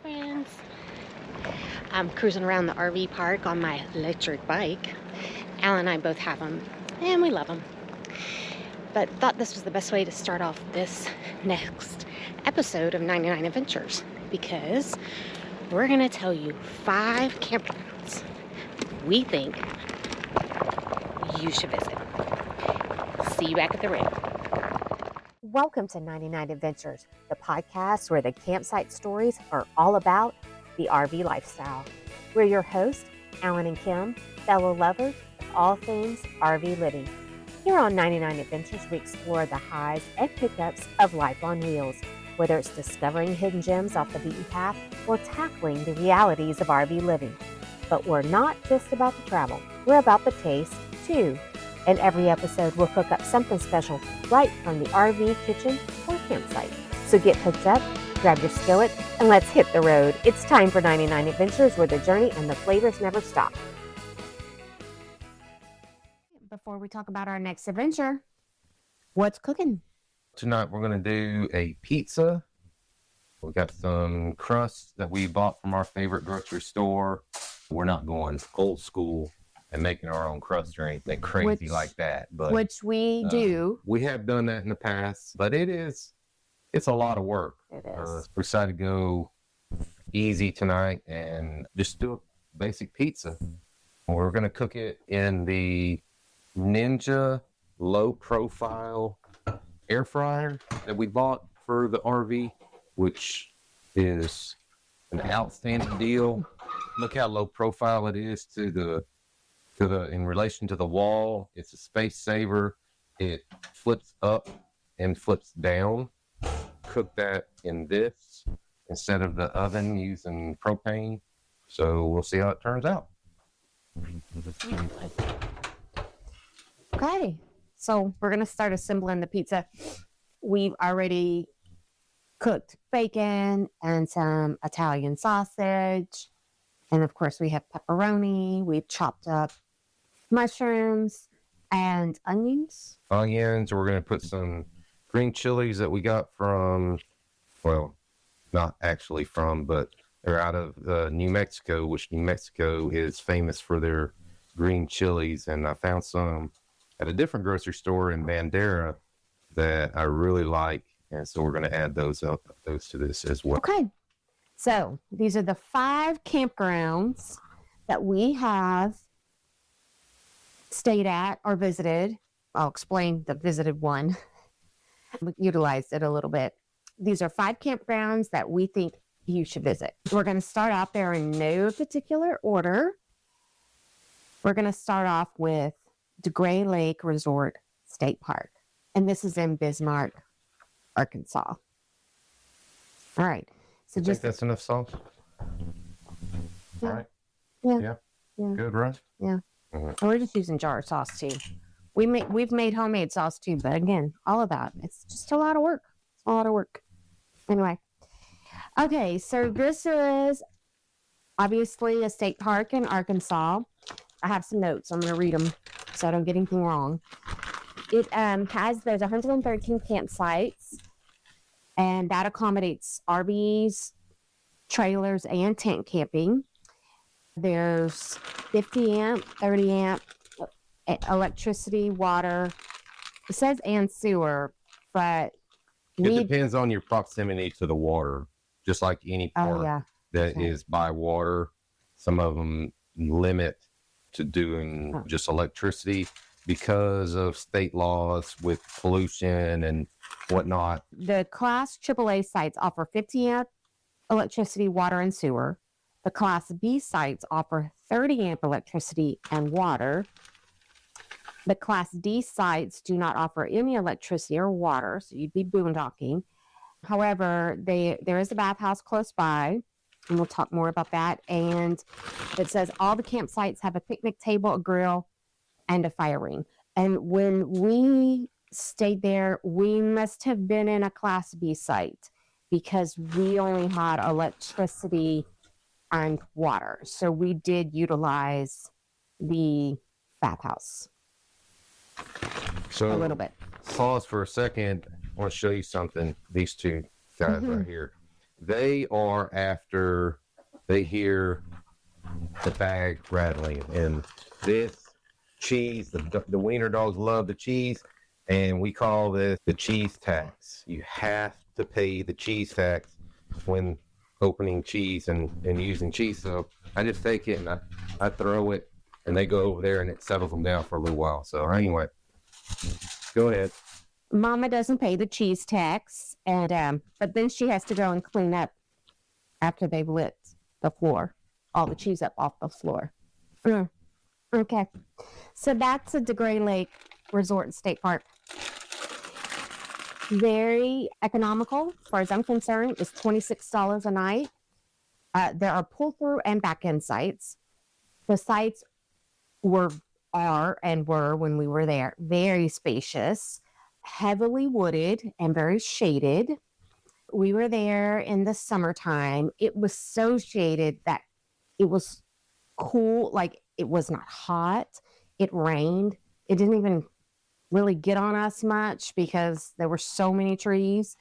Friends. I'm cruising around the RV park on my electric bike. Al and I both have them, and we love them. But thought this was the best way to start off this next episode of 99 Adventures, because we're going to tell you 5 campgrounds we think you should visit. See you back at the rig. Welcome to 99 Adventures, the podcast where the campsite stories are all about the RV lifestyle. We're your hosts, Alan and Kim, fellow lovers of all things RV living. Here on 99 Adventures, we explore the highs and pickups of life on wheels, whether it's discovering hidden gems off the beaten path or tackling the realities of RV living. But we're not just about the travel, we're about the taste, too. In every episode, we'll cook up something special right from the RV kitchen or campsite. So get hooked up, grab your skillet, and let's hit the road. It's time for 99 Adventures, where the journey and the flavors never stop. Before we talk about our next adventure, what's cooking? Tonight we're going to do a pizza. We got some crust that we bought from our favorite grocery store. We're not going old school and making our own crust or anything crazy like that. But which we do. We have done that in the past, but it's a lot of work. It is. We decided to go easy tonight and just do a basic pizza. We're going to cook it in the Ninja low profile air fryer that we bought for the RV, which is an outstanding deal. Look how low profile it is in relation to the wall. It's a space saver. It flips up and flips down. Cook that in this instead of the oven using propane. So we'll see how it turns out. Okay, so we're going to start assembling the pizza. We've already cooked bacon and some Italian sausage. And of course, we have pepperoni. We've chopped up mushrooms and onions. We're going to put some green chilies that we got from, well, not actually from, but they're out of New Mexico, which New Mexico is famous for their green chilies. And I found some at a different grocery store in Bandera that I really like. And so we're going to add those to this as well. Okay. So these are the 5 campgrounds that we have stayed at or visited. I'll explain the visited one. We utilized it a little bit. These are 5 campgrounds that we think you should visit. We're going to start out there in no particular order. We're going to start off with DeGray Lake Resort State Park. And this is in Bismarck, Arkansas. All right. So I think that's enough sauce. Yeah. All right. Yeah. Good, right? Yeah. Mm-hmm. We're just using jar sauce too. We've made homemade sauce too, but again, all of that, it's just a lot of work. It's a lot of work. Anyway. Okay, so this is obviously a state park in Arkansas. I have some notes. I'm going to read them so I don't get anything wrong. There's 113 campsites, and that accommodates RVs, trailers, and tent camping. There's 50 amp, 30 amp electricity, water. It says and sewer, but it depends on your proximity to the water. Just like any park that is by water, some of them limit to doing just electricity because of state laws with pollution and whatnot. The Class AAA sites offer 50 amp electricity, water, and sewer. The Class B sites offer 30 amp electricity and water. The Class D sites do not offer any electricity or water, so you'd be boondocking. However, there is a bathhouse close by, and we'll talk more about that. And it says all the campsites have a picnic table, a grill, and a fire ring. And when we stayed there, we must have been in a Class B site because we only had electricity and water. So we did utilize the bathhouse a little bit. Pause for a second. I want to show you something. These two guys right here. They are after they hear the bag rattling. And this cheese, the wiener dogs love the cheese, and we call this the cheese tax. You have to pay the cheese tax when opening cheese and using cheese. So I just take it and I throw it, and they go over there and it settles them down for a little while. So anyway, go ahead. Mama doesn't pay the cheese tax, and but then she has to go and clean up after they've lit the floor, all the cheese up off the floor. Okay, so that's a DeGray Lake Resort and State Park. Very economical, as far as I'm concerned. It's $26 a night. There are pull-through and back-end sites. The sites are when we were there, very spacious, heavily wooded, and very shaded. We were there in the summertime. It was so shaded that it was cool. Like, it was not hot. It rained. It didn't even really get on us much because there were so many trees.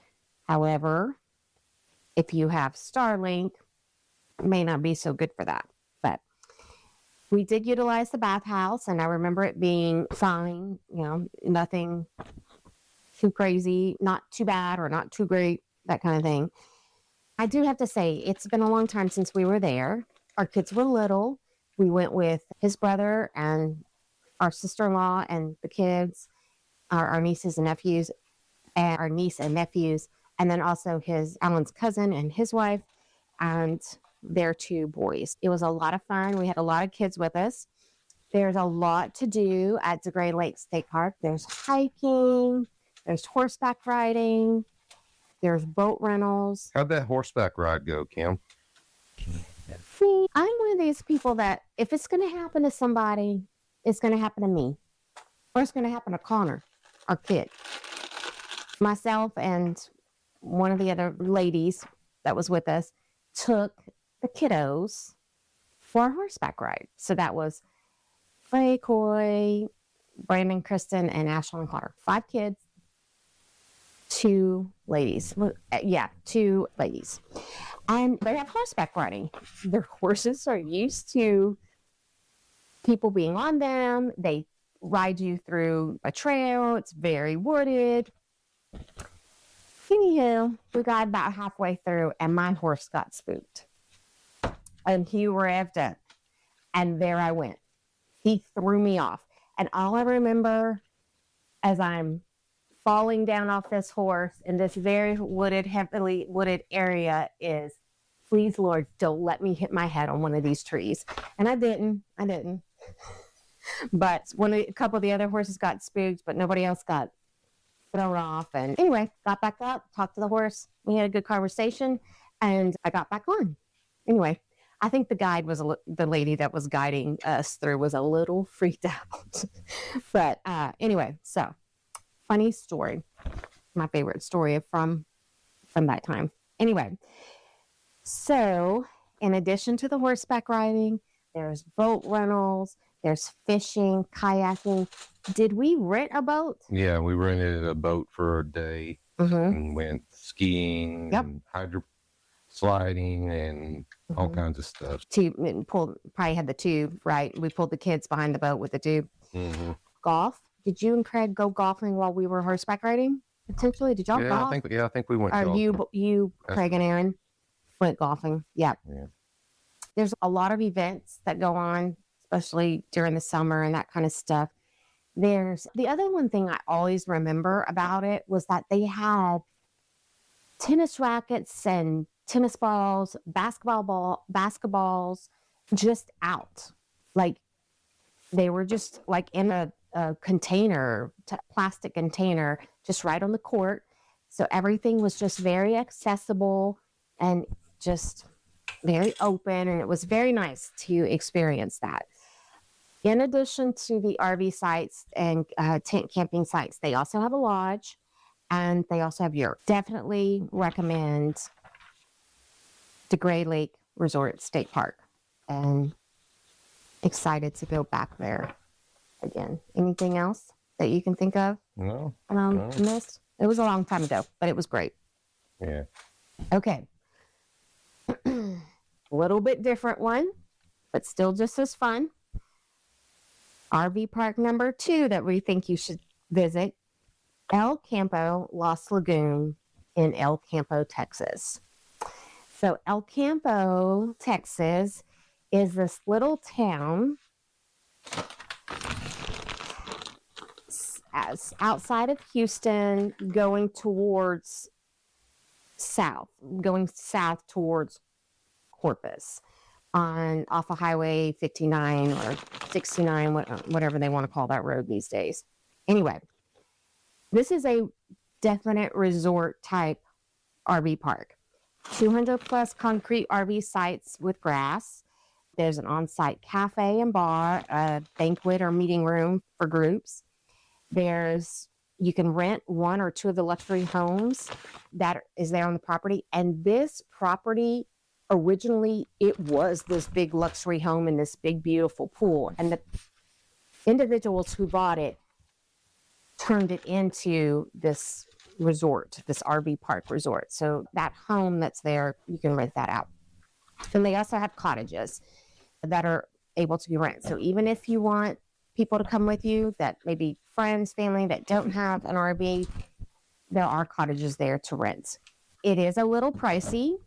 However, if you have Starlink, it may not be so good for that. But we did utilize the bathhouse, and I remember it being fine, nothing too crazy, not too bad or not too great, that kind of thing. I do have to say, it's been a long time since we were there. Our kids were little. We went with his brother and our sister-in-law and the kids, our nieces and nephews, and our niece and nephews, and then also Alan's cousin and his wife, and their two boys. It was a lot of fun. We had a lot of kids with us. There's a lot to do at DeGray Lake State Park. There's hiking, there's horseback riding, there's boat rentals. How'd that horseback ride go, Kim? See, I'm one of these people that if it's going to happen to somebody, it's going to happen to me. Or it's going to happen to Connor, our kid. Myself and one of the other ladies that was with us took the kiddos for a horseback ride. So that was Faye, Coy, Brandon, Kristen, and Ashlyn and Connor. 5 kids, 2 ladies. Yeah, 2 ladies. And they have horseback riding. Their horses are used to people being on them. They ride you through a trail. It's very wooded. Anywho, we got about halfway through, and my horse got spooked. And he revved up. And there I went. He threw me off. And all I remember as I'm falling down off this horse in this very wooded, heavily wooded area is, please, Lord, don't let me hit my head on one of these trees. And I didn't. But a couple of the other horses got spooked, but nobody else got thrown off. And anyway, got back up, talked to the horse. We had a good conversation, and I got back on. Anyway, I think the guide was the lady that was guiding us through was a little freaked out. But anyway, so funny story. My favorite story from that time. Anyway, so in addition to the horseback riding, there's boat rentals, there's fishing, kayaking. Did we rent a boat? Yeah, we rented a boat for a day and went skiing and hydro sliding and all kinds of stuff. Probably had the tube, right? We pulled the kids behind the boat with the tube. Golf. Did you and Craig go golfing while we were horseback riding? Potentially, did y'all golf? I think we went. Or you, Craig and Aaron went golfing. Yeah. There's a lot of events that go on, especially during the summer and that kind of stuff. There's the other one thing I always remember about it was that they had tennis rackets and tennis balls, basketballs just out. Like they were just like in a container, plastic container, just right on the court. So everything was just very accessible and just very open, and it was very nice to experience that. In addition to the RV sites and tent camping sites, they also have a lodge, and they also have yurts. Definitely recommend DeGray Lake Resort State Park, and excited to go back there again. Anything else that you can think of? No. Missed? It was a long time ago, but it was great. Yeah. Okay. A little bit different one, but still just as fun. RV park number 2 that we think you should visit, El Campo Los Lagoon in El Campo, Texas. So El Campo, Texas is this little town as outside of Houston going south towards Corpus off of Highway 59 or 69, whatever they want to call that road these days. Anyway, this is a definite resort type RV park. 200 plus concrete RV sites with grass. There's an on-site cafe and bar, a banquet or meeting room for groups. You can rent 1 or 2 of the luxury homes that is there on the property. And this property, originally, it was this big luxury home and this big, beautiful pool. And the individuals who bought it turned it into this resort, this RV park resort. So that home that's there, you can rent that out. And they also have cottages that are able to be rented. So even if you want people to come with you, that maybe friends, family that don't have an RV, there are cottages there to rent. It is a little pricier.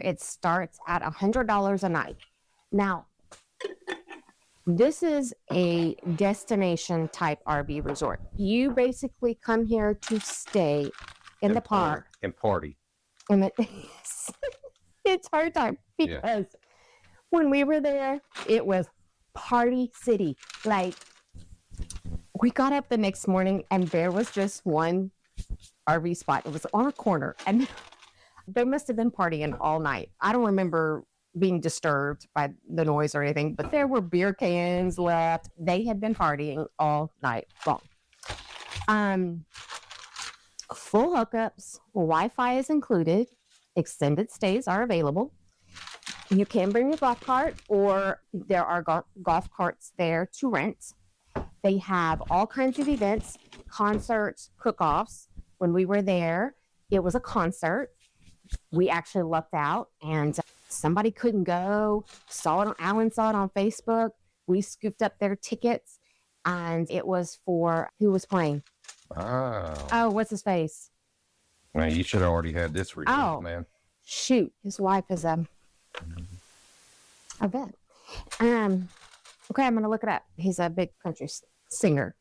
It starts at $100 a night. Now, this is a destination type RV resort. You basically come here to stay in the park and party. And it's hard time because when we were there, it was party city. Like, we got up the next morning and there was just one RV spot. It was on a corner and they must have been partying all night. I don't remember being disturbed by the noise or anything, but there were beer cans left. They had been partying all night long. Full hookups, Wi-Fi is included, extended stays are available. You can bring your golf cart, or there are golf carts there to rent. They have all kinds of events, concerts, cook-offs. When we were there, it was a concert. We actually lucked out, and somebody couldn't go. Alan saw it on Facebook. We scooped up their tickets, and it was for who was playing. Oh, what's his face? Man, you should have already had this reserved, man. Shoot, his wife is a vet. Okay, I'm gonna look it up. He's a big country singer.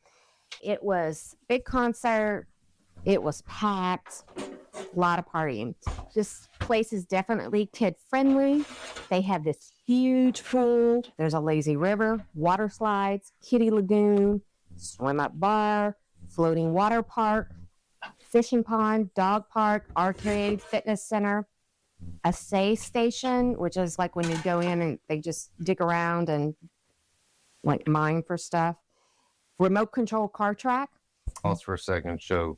It was big concert. It was packed. A lot of partying. This place is definitely kid friendly. They have this huge pool. There's a lazy river, water slides, kiddie lagoon, swim up bar, floating water park, fishing pond, dog park, arcade, fitness center, a say station, which is like when you go in and they just dig around and like mine for stuff, remote control car track. Pause for a second, show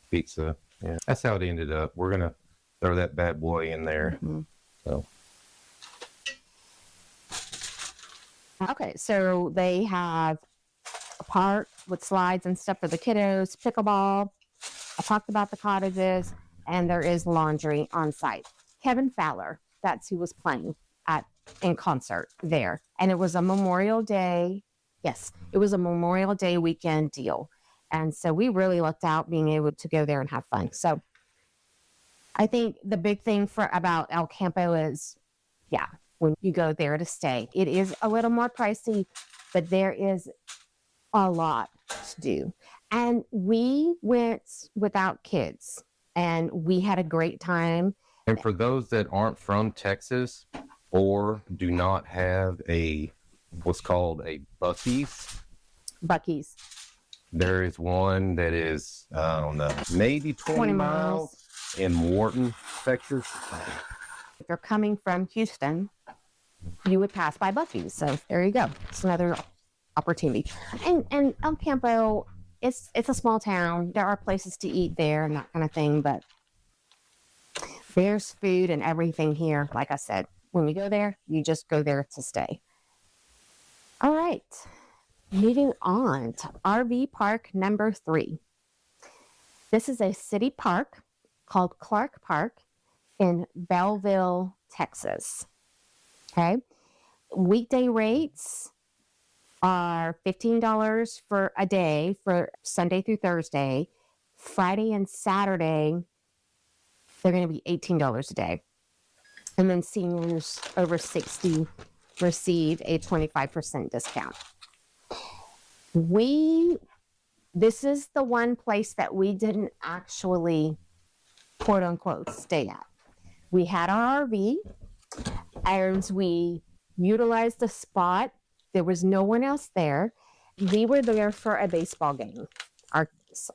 pizza. Yeah, that's how it ended up. We're gonna throw that bad boy in there. Mm-hmm. So okay, so they have a park with slides and stuff for the kiddos, pickleball. I talked about the cottages, and there is laundry on site. Kevin Fowler, that's who was playing in concert there. And it was a Memorial Day. Yes, it was a Memorial Day weekend deal. And so we really lucked out being able to go there and have fun. So I think the big thing about El Campo is, when you go there to stay, it is a little more pricey, but there is a lot to do. And we went without kids, and we had a great time. And for those that aren't from Texas or do not have what's called a Buc-ee's. There is one that is, I don't know, maybe 20 miles in Wharton, Texas. If you're coming from Houston, you would pass by Buc-ee's. So there you go. It's another opportunity. And El Campo, it's a small town. There are places to eat there and that kind of thing, but there's food and everything here. Like I said, when we go there, you just go there to stay. All right. Moving on to RV park number 3. This is a city park called Clark Park in Belleville, Texas. Okay. Weekday rates are $15 for a day for Sunday through Thursday. Friday and Saturday, they're going to be $18 a day. And then seniors over 60 receive a 25% discount. This is the one place that we didn't actually, quote unquote, stay at. We had our RV and we utilized the spot. There was no one else there. We were there for a baseball game.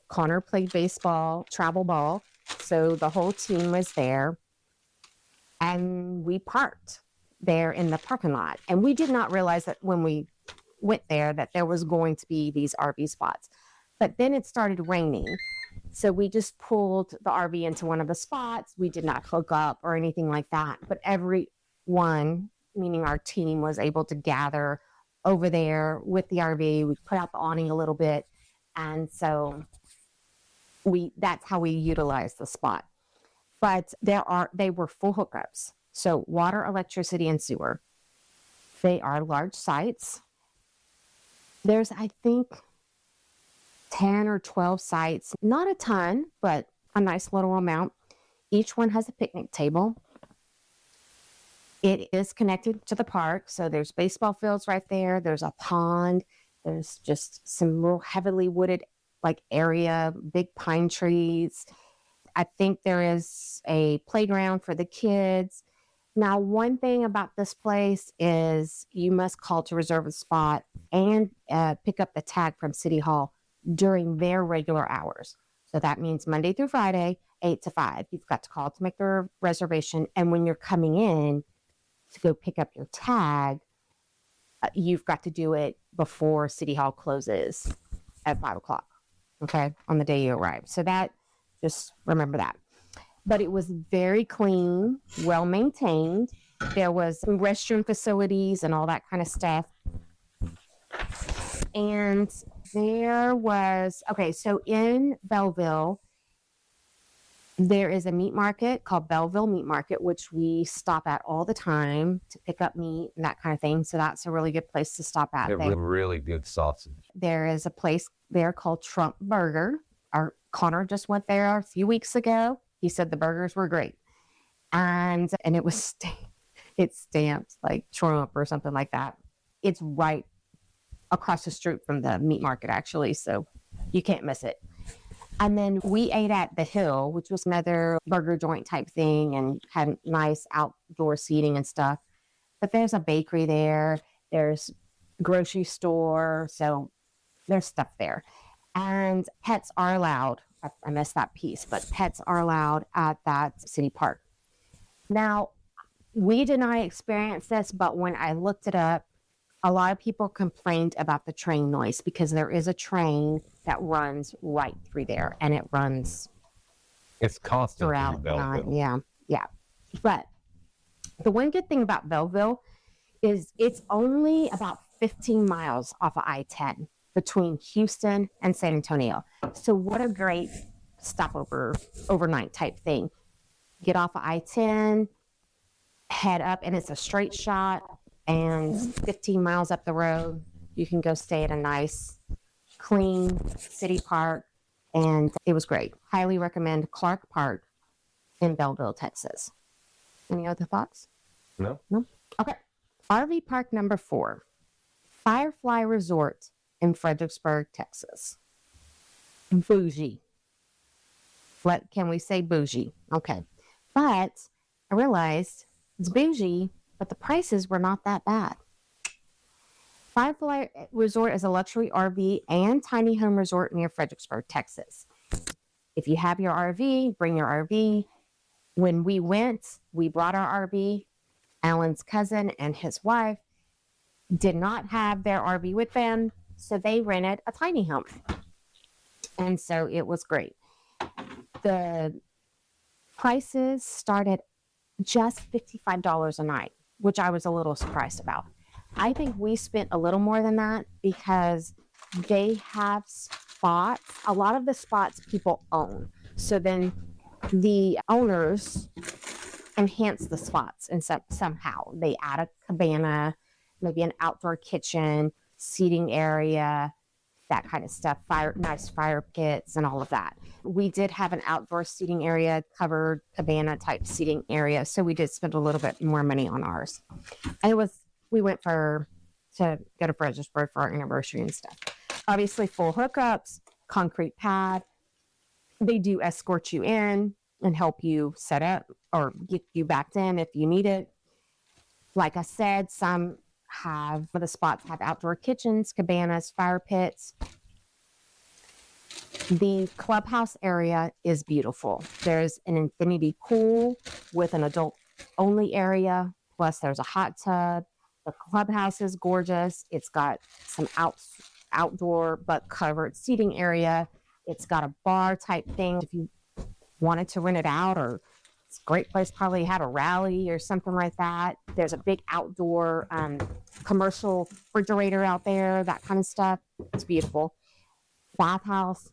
Connor played baseball, travel ball. So the whole team was there. And we parked there in the parking lot. And we did not realize that when we went there that there was going to be these RV spots. But then it started raining. So we just pulled the RV into one of the spots. We did not hook up or anything like that. But everyone, meaning our team, was able to gather over there with the RV. We put out the awning a little bit. And so that's how we utilized the spot. But they were full hookups. So water, electricity, and sewer. They are large sites. There's, I think, 10 or 12 sites. Not a ton, but a nice little amount. Each one has a picnic table. It is connected to the park. So there's baseball fields right there. There's a pond. There's just some real heavily wooded area, big pine trees. I think there is a playground for the kids. Now, one thing about this place is you must call to reserve a spot and pick up the tag from City Hall during their regular hours. So that means Monday through Friday, 8 to 5. You've got to call to make the reservation. And when you're coming in to go pick up your tag, you've got to do it before City Hall closes at 5 o'clock, okay, on the day you arrive. So just remember that. But it was very clean, well maintained. There was some restroom facilities and all that kind of stuff. And there was, so in Belleville, there is a meat market called Belleville Meat Market, which we stop at all the time to pick up meat and that kind of thing. So that's a really good place to stop at. They're really good sausage. There is a place there called Trump Burger. Our Connor just went there a few weeks ago. He said the burgers were great. And it was it's stamped like Trump or something like that. It's right across the street from the meat market, actually. So you can't miss it. And then we ate at The Hill, which was another burger joint type thing and had nice outdoor seating and stuff. But there's a bakery there. There's a grocery store. So there's stuff there. And pets are allowed. I missed that piece, but pets are allowed at that city park. Now, we did not experience this, but when I looked it up, a lot of people complained about the train noise because there is a train that runs right through there, and it runs. It's constant throughout. Yeah. But the one good thing about Belleville is it's only about 15 miles off of I-10 between Houston and San Antonio. So what a great stopover, overnight type thing. Get off of I-10, head up, and it's a straight shot. And 15 miles up the road, you can go stay at a nice, clean city park. And it was great. Highly recommend Clark Park in Belleville, Texas. Any other thoughts? No. Okay. RV park number 4, Firefly Resort in Fredericksburg, Texas. Bougie. Can we say bougie? Okay. But I realized it's bougie, but the prices were not that bad. Firefly Resort is a luxury RV and tiny home resort near Fredericksburg, Texas. If you have your RV, bring your RV. When we went, we brought our RV. Alan's cousin and his wife did not have their RV with them, so they rented a tiny home. And so it was great. The prices started just $55 a night, which I was a little surprised about. I think we spent a little more than that because they have spots. A lot of the spots people own. So then the owners enhance the spots and somehow. They add a cabana, maybe an outdoor kitchen, seating area, that kind of stuff, nice fire pits and all of that. We did have an outdoor seating area, covered cabana type seating area, so we did spend a little bit more money on ours. And we went to go to Fredericksburg for our anniversary and stuff. Obviously full hookups, concrete pad. They do escort you in and help you set up or get you back in if you need it. Like I said, some of the spots have outdoor kitchens, cabanas, fire pits. The clubhouse area is beautiful. There's an infinity pool with an adult only area, plus there's a hot tub. The clubhouse is gorgeous. It's got some outdoor but covered seating area. It's got a bar type thing if you wanted to rent it out, or it's a great place, probably had a rally or something like that. There's a big outdoor commercial refrigerator out there, that kind of stuff. It's beautiful. Bathhouse,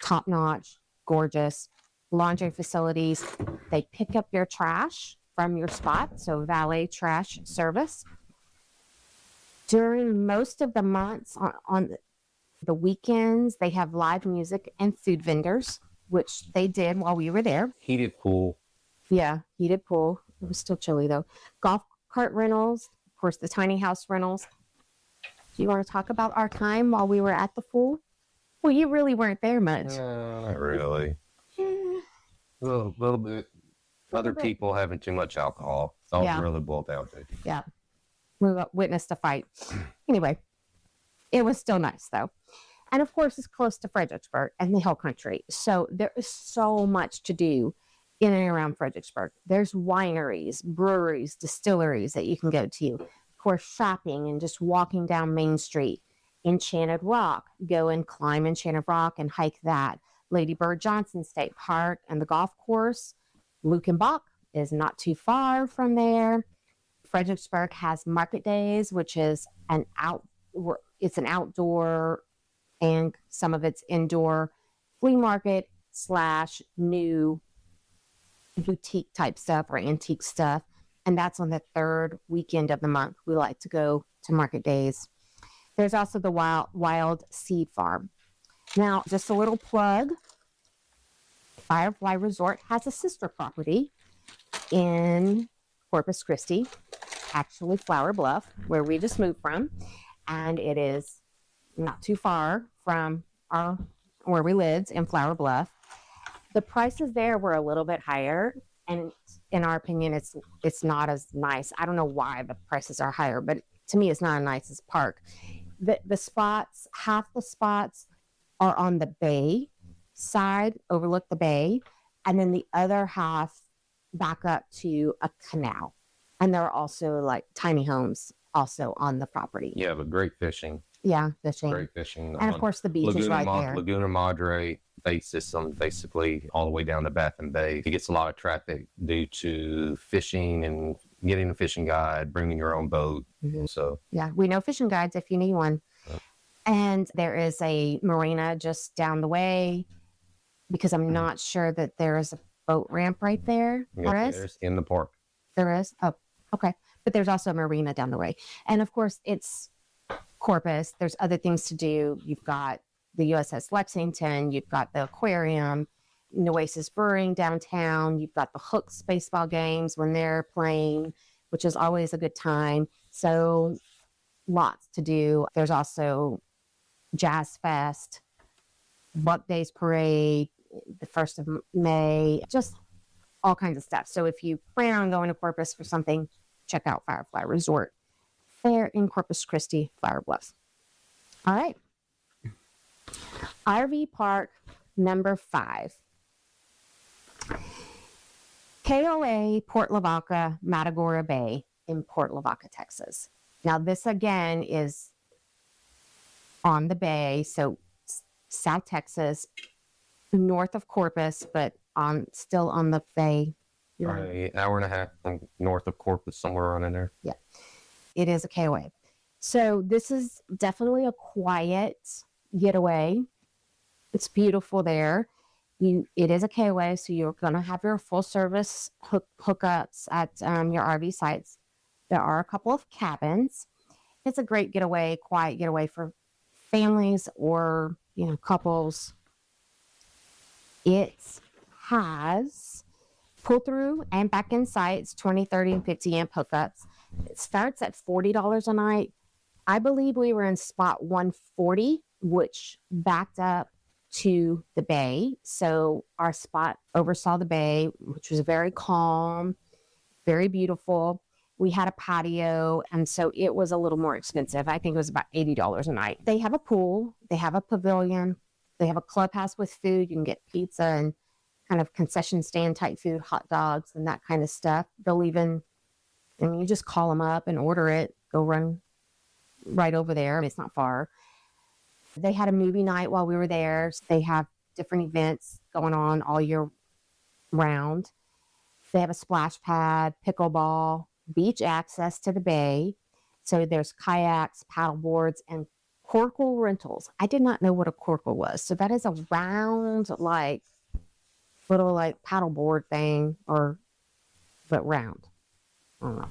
top notch, gorgeous. Laundry facilities. They pick up your trash from your spot, so valet trash service. During most of the months on the weekends, they have live music and food vendors, which they did while we were there. Heated pool. Yeah, heated pool. It was still chilly though. Golf cart rentals, of course, the tiny house rentals. Do you want to talk about our time while we were at the pool? Well, you really weren't there much. No, not really. A little bit. Other people having too much alcohol. That's all it really boiled down to. Yeah. We witnessed a fight. Anyway, it was still nice though. And of course, it's close to Fredericksburg and the Hill Country. So there is so much to do in and around Fredericksburg. There's wineries, breweries, distilleries that you can go to. Of course, shopping and just walking down Main Street. Enchanted Rock. Go and climb Enchanted Rock and hike that. Lady Bird Johnson State Park and the golf course. Lukenbach is not too far from there. Fredericksburg has market days, which is it's an outdoor and some of it's indoor flea market / new boutique type stuff or antique stuff. And that's on the third weekend of the month. We like to go to market days. There's also the Wild Seed Farm. Now, just a little plug. Firefly Resort has a sister property in Corpus Christi, actually Flower Bluff, where we just moved from. And it is not too far from where we lived in Flower Bluff. The prices there were a little bit higher, and in our opinion, it's not as nice. I don't know why the prices are higher, but to me, it's not as nice as park. The spots, half the spots are on the bay side, overlook the bay, and then the other half back up to a canal. And there are also like tiny homes also on the property. Yeah, but great fishing. Yeah, fishing. Great fishing. And of course, the beach is right there. Lagoon and Madre bay system, basically all the way down to Baffin Bay. It gets a lot of traffic due to fishing and getting a fishing guide, bringing your own boat. Mm-hmm. So yeah, we know fishing guides if you need one. And there is a marina just down the way, because I'm not sure that there is a boat ramp right there. There's in the park. There is? Oh, okay. But there's also a marina down the way. And of course, it's Corpus. There's other things to do. You've got the USS Lexington. You've got the aquarium, Nueces Brewing downtown. You've got the Hooks baseball games when they're playing, which is always a good time. So lots to do. There's also Jazz Fest, Buck Days Parade, the 1st of May, just all kinds of stuff. So if you plan on going to Corpus for something, check out Firefly Resort there in Corpus Christi, Flower Bluffs. All right. RV Park number 5. KOA Port Lavaca, Matagorda Bay in Port Lavaca, Texas. Now this again is on the bay, so South Texas, north of Corpus, but still on the bay. Right, hour and a half north of Corpus, somewhere around in there. Yeah, it is a KOA. So this is definitely a quiet getaway. It's beautiful there. It is a KOA, so you're going to have your full service hookups at your RV sites. There are a couple of cabins. It's a great getaway, quiet getaway for families or, couples. It has pull through and back in sites, 20, 30, and 50 amp hookups. It starts at $40 a night. I believe we were in spot 140, which backed up to the bay. So our spot oversaw the bay, which was very calm, very beautiful. We had a patio, and so it was a little more expensive. I think it was about $80 a night. They have a pool, they have a pavilion, they have a clubhouse with food. You can get pizza and kind of concession stand type food, hot dogs and that kind of stuff. They'll even, you just call them up and order it, go run right over there. It's not far. They had a movie night while we were there. So they have different events going on all year round. They have a splash pad, pickleball, beach access to the bay. So there's kayaks, paddle boards, and corkle rentals. I did not know what a corkle was. So that is a round, little paddle board thing, but round. I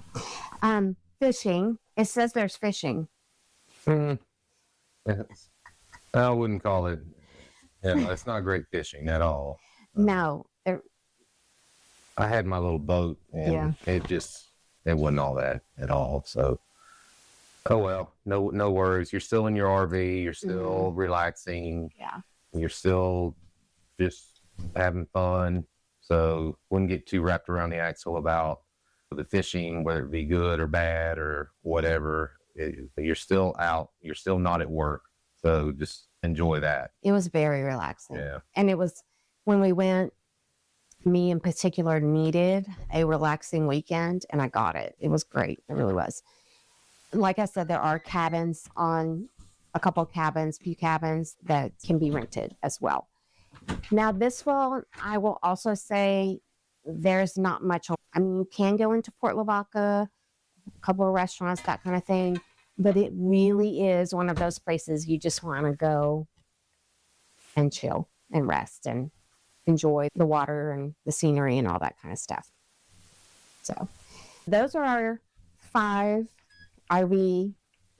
don't know. Fishing. It says there's fishing. I wouldn't call it. It's not great fishing at all. No. I had my little boat, and it wasn't all that at all. So, oh well, no worries. You're still in your RV. You're still relaxing. Yeah. You're still just having fun. So, wouldn't get too wrapped around the axle about the fishing, whether it be good or bad or whatever. You're still out. You're still not at work. So just enjoy that. It was very relaxing. Yeah. And it was, when we went, me in particular needed a relaxing weekend, and I got it. It was great. It really was. Like I said, there are cabins few cabins that can be rented as well. Now this one, I will also say there's not much. I mean, you can go into Port Lavaca, a couple of restaurants, that kind of thing. But it really is one of those places you just want to go and chill and rest and enjoy the water and the scenery and all that kind of stuff. So those are our 5 RV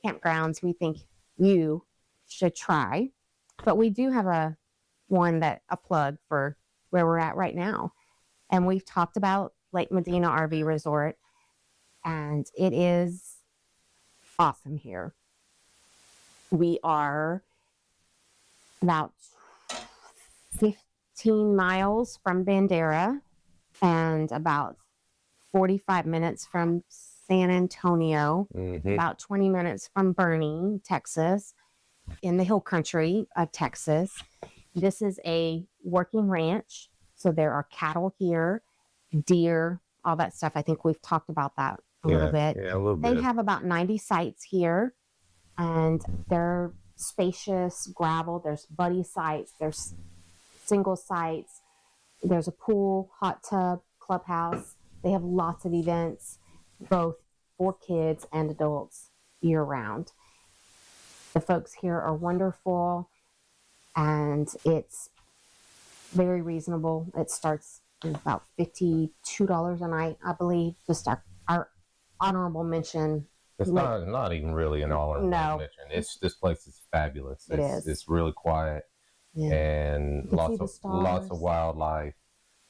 campgrounds we think you should try. But we do have a plug for where we're at right now. And we've talked about Lake Medina RV Resort, and it is awesome here. We are about 15 miles from Bandera and about 45 minutes from San Antonio, about 20 minutes from Boerne, Texas, in the hill country of Texas. This is a working ranch, so there are cattle here, deer, all that stuff. I think we've talked about that a little bit. Yeah, a little bit. They have about 90 sites here, and they're spacious, gravel. There's buddy sites, there's single sites, there's a pool, hot tub, clubhouse. They have lots of events, both for kids and adults, year round. The folks here are wonderful, and it's very reasonable. It starts at about $52 a night, I believe. Just our honorable mention. It's not even really an honorable mention. This place is fabulous. It's really quiet, and lots of wildlife.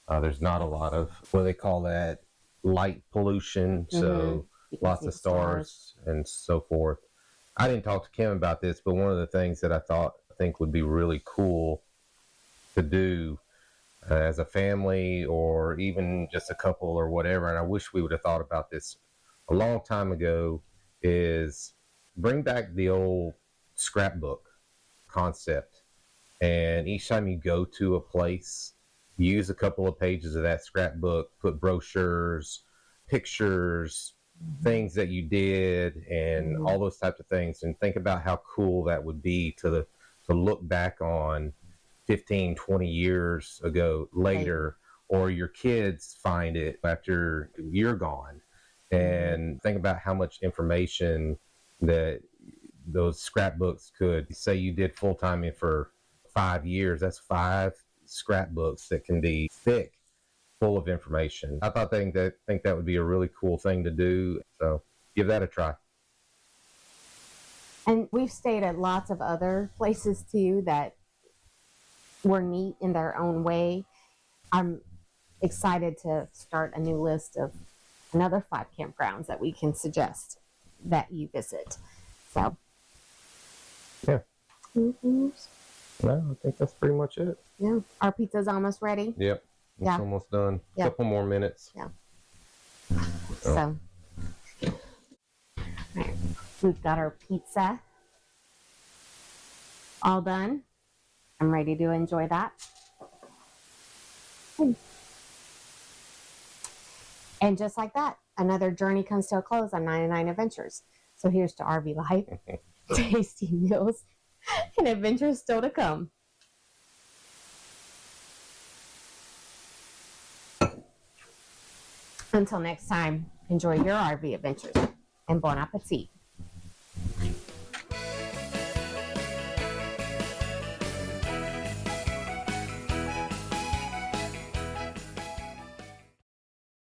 There's not a lot of what they call that, light pollution. So lots of stars and so forth. I didn't talk to Kim about this, but one of the things that I think would be really cool to do as a family or even just a couple or whatever, and I wish we would have thought about this a long time ago, is bring back the old scrapbook concept. And each time you go to a place, use a couple of pages of that scrapbook, put brochures, pictures, things that you did, and all those types of things, and think about how cool that would be to look back on 15, 20 years ago later, or your kids find it after you're gone, and think about how much information that those scrapbooks could say. You did full-time for 5 years. That's 5 scrapbooks that can be thick, full of information. I thought think that would be a really cool thing to do. So give that a try. And we've stayed at lots of other places too that were neat in their own way. I'm excited to start a new list of another 5 campgrounds that we can suggest that you visit. So, yeah. Mm-hmm. No, I think that's pretty much it. Yeah. Our pizza's almost ready. Yep. It's Yeah. almost done. Yeah. Couple more minutes. Yeah. So, all right. We've got our pizza all done. I'm ready to enjoy that. And just like that, another journey comes to a close on 99 Adventures. So here's to RV life, tasty meals, and adventures still to come. Until next time, enjoy your RV adventures and bon appetit.